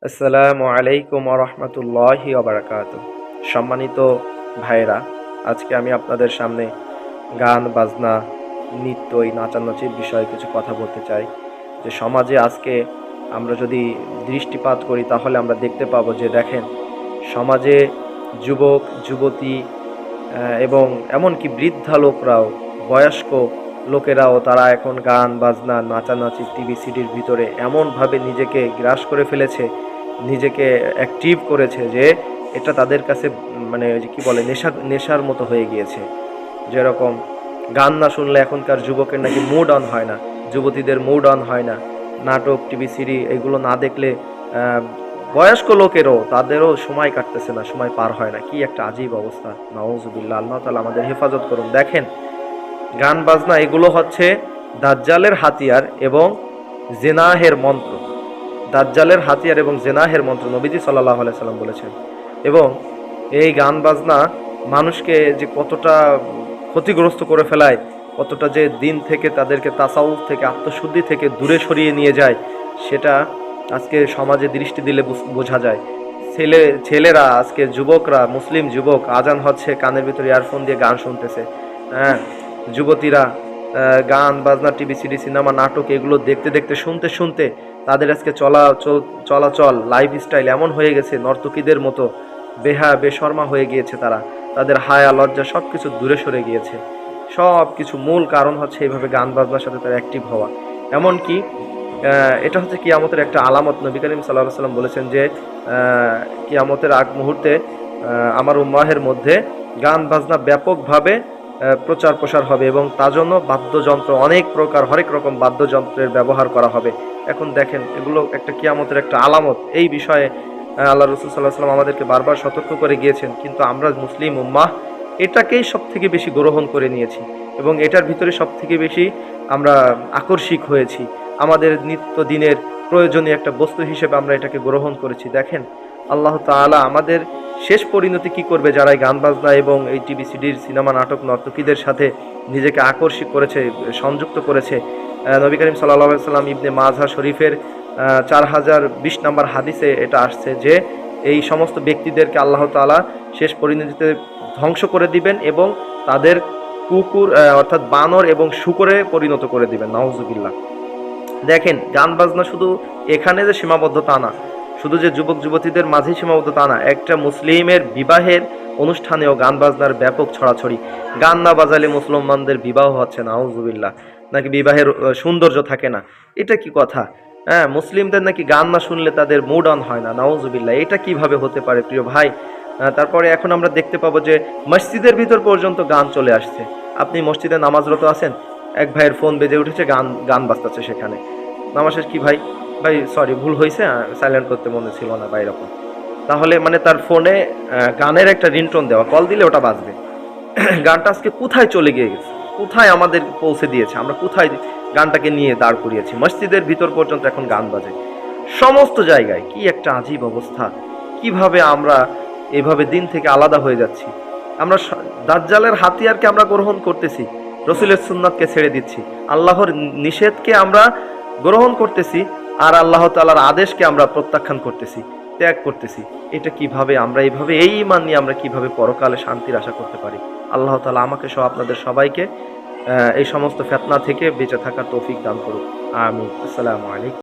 আসসালামু আলাইকুম রহমতুল্লাহি ওবারাকাতুহ। সম্মানিত ভাইরা, আজকে আমি আপনাদের সামনে গান বাজনা নৃত্য এই নাচানাচির বিষয়ে কিছু কথা বলতে চাই। যে সমাজে আজকে আমরা যদি দৃষ্টিপাত করি তাহলে আমরা দেখতে পাবো যে দেখেন, সমাজে যুবক যুবতী এবং এমনকি বৃদ্ধা লোকরাও, বয়স্ক লোকেরাও তারা এখন গান বাজনা নাচানাচি টিভি সিডির ভিতরে এমনভাবে নিজেকে গ্রাস করে ফেলেছে, নিজেকে অ্যাক্টিভ করেছে যে এটা তাদের কাছে মানে ওই যে কী বলে নেশার মতো হয়ে গিয়েছে। যেরকম গান না শুনলে এখনকার যুবকের নাকি মুড অন হয় না, যুবতীদের মুড অন হয় না, নাটক টিভি সিডি এগুলো না দেখলে বয়স্ক লোকেরও তাদেরও সময় কাটতেছে না, সময় পার হয় না। কি একটা আজীব অবস্থা! নাউজুবিল্লাহ, আল্লাহ তাআলা আমাদের হেফাজত করুন। দেখেন, গান বাজনা এগুলো হচ্ছে দাজ্জালের হাতিয়ার এবং জেনাহের মন্ত্র। দাজ্জালের হাতিয়ার এবং জেনাহের মন্ত্র নবীজি সাল্লাল্লাহু আলাইহি সাল্লাম বলেছেন। এবং এই গান বাজনা মানুষকে যে কতটা ক্ষতিগ্রস্ত করে ফেলায়, কতটা যে দিন থেকে তাদেরকে তাসাউফ থেকে, আত্মশুদ্ধি থেকে দূরে সরিয়ে নিয়ে যায়, সেটা আজকে সমাজে দৃষ্টি দিলে বোঝা যায়। ছেলেরা আজকে, যুবকরা, মুসলিম যুবক, আজান হচ্ছে কানের ভিতরে ইয়ারফোন দিয়ে গান শুনতেছে। হ্যাঁ, যুবতীরা গান বাজনা টিভি সিডি সিনেমা নাটক এগুলো দেখতে দেখতে শুনতে শুনতে তাদের আজকে চলাচল লাইফ স্টাইল এমন হয়ে গেছে, নর্তকীদের মতো বেশর্মা হয়ে গিয়েছে। তাদের হায়া লজ্জা সব কিছু দূরে সরে গিয়েছে। সব কিছু মূল কারণ হচ্ছে এইভাবে গান বাজনার সাথে তার অ্যাক্টিভ হওয়া। এমনকি এটা হচ্ছে কিয়ামতের একটা আলামত। নবী করিম সাল্লাল্লাহু আলাইহি ওয়াসাল্লাম বলেছেন যে কিয়ামতের আগ মুহূর্তে আমার উম্মাহের মধ্যে গান বাজনা ব্যাপকভাবে প্রচার প্রসার হবে এবং তার জন্য বাদ্যযন্ত্র, অনেক প্রকার হরেক রকম বাদ্যযন্ত্রের ব্যবহার করা হবে। এখন দেখেন, এগুলো একটা কিয়ামতের একটা আলামত। এই বিষয়ে আল্লাহ রাসূল সাল্লাল্লাহু আলাইহি ওয়াসাল্লাম আমাদেরকে বারবার সতর্ক করে গিয়েছেন, কিন্তু আমরা মুসলিম উম্মাহ এটাকেই সব থেকে বেশি গ্রহণ করে নিয়েছি এবং এটার ভিতরে সব থেকে বেশি আমরা আকর্ষিক হয়েছি। আমাদের নিত্যদিনের প্রয়োজনীয় একটা বস্তু হিসেবে আমরা এটাকে গ্রহণ করেছি। দেখেন, আল্লাহ তাআলা আমাদের শেষ পরিণতি কি করবে যারা এই গান বাজনা এবং এই টিভি সিডির সিনেমা নাটক নর্তকীদের সাথে নিজেকে আকর্ষিত করেছে, সংযুক্ত করেছে। নবী করিম সাল্লাল্লাহু আলাইহি ওয়াসাল্লাম ইবনে মাজাহ শরীফের 4020 নম্বর হাদিসে এটা আসছে যে এই সমস্ত ব্যক্তিদেরকে আল্লাহ তাআলা শেষ পরিণতিতে ধ্বংস করে দিবেন এবং তাদের কুকুর অর্থাৎ বানর এবং শূকরে পরিণত করে দিবেন। নাউজুবিল্লাহ। দেখেন, গান বাজনা শুধু এখানে যে সীমাবদ্ধ তা না, শুধু যে যুবক যুবতীদের মাঝে সীমাবদ্ধ তা না, একটা মুসলিমের বিবাহের অনুষ্ঠানেও গান বাজনার ব্যাপক ছড়াছড়ি। গান না বাজালে মুসলমানদের বিবাহ হচ্ছে না, নাউজুবিল্লাহ। নাকি বিবাহের সৌন্দর্য থাকে না, এটা কি কথা? হ্যাঁ, মুসলিমদের নাকি গান না শুনলে তাদের মুড অন হয় না, নাউজুবিল্লাহ। এটা কিভাবে হতে পারে প্রিয় ভাই? তারপরে এখন আমরা দেখতে পাবো যে মসজিদের ভিতর পর্যন্ত গান চলে আসছে। আপনি মসজিদে নামাজরত আছেন, এক ভাইয়ের ফোন বেজে উঠেছে, গান বাজতেছে সেখানে। নামাজ শেষ, কি ভাই? ভাই সরি, ভুল হয়েছে, সাইলেন্ট করতে মনে ছিল না বা এরকম। তাহলে মানে তার ফোনে গানের একটা রিংটোন দেওয়া, কল দিলে ওটা বাজবে। গানটা আজকে কোথায় চলে গিয়ে গেছে, কোথায় আমাদের পৌঁছে দিয়েছে, আমরা কোথায় গানটাকে নিয়ে দাঁড় করিয়েছি? মসজিদের ভিতর পর্যন্ত এখন গান বাজে, সমস্ত জায়গায়। কি একটা আজীব অবস্থা! কিভাবে আমরা এভাবে দিন থেকে আলাদা হয়ে যাচ্ছি? আমরা দাজ্জালের হাতিয়ারকে আমরা গ্রহণ করতেছি, রসুলের সুন্নাতকে ছেড়ে দিচ্ছি, আল্লাহর নিষেধকে আমরা গ্রহণ করতেছি, আর আল্লাহ তাআলার আদেশকে আমরা প্রত্যাখ্যান করতেছি, ত্যাগ করতেছি। এটা কিভাবে? আমরা এইভাবে এই ঈমান নিয়ে আমরা কিভাবে পরকালে শান্তির আশা করতে পারি? আল্লাহ তাআলা আমাকে সহ আপনাদের সবাইকে এই সমস্ত ফিতনা থেকে বেঁচে থাকার তৌফিক দান করুক। আমিন। আসসালামু আলাইকুম।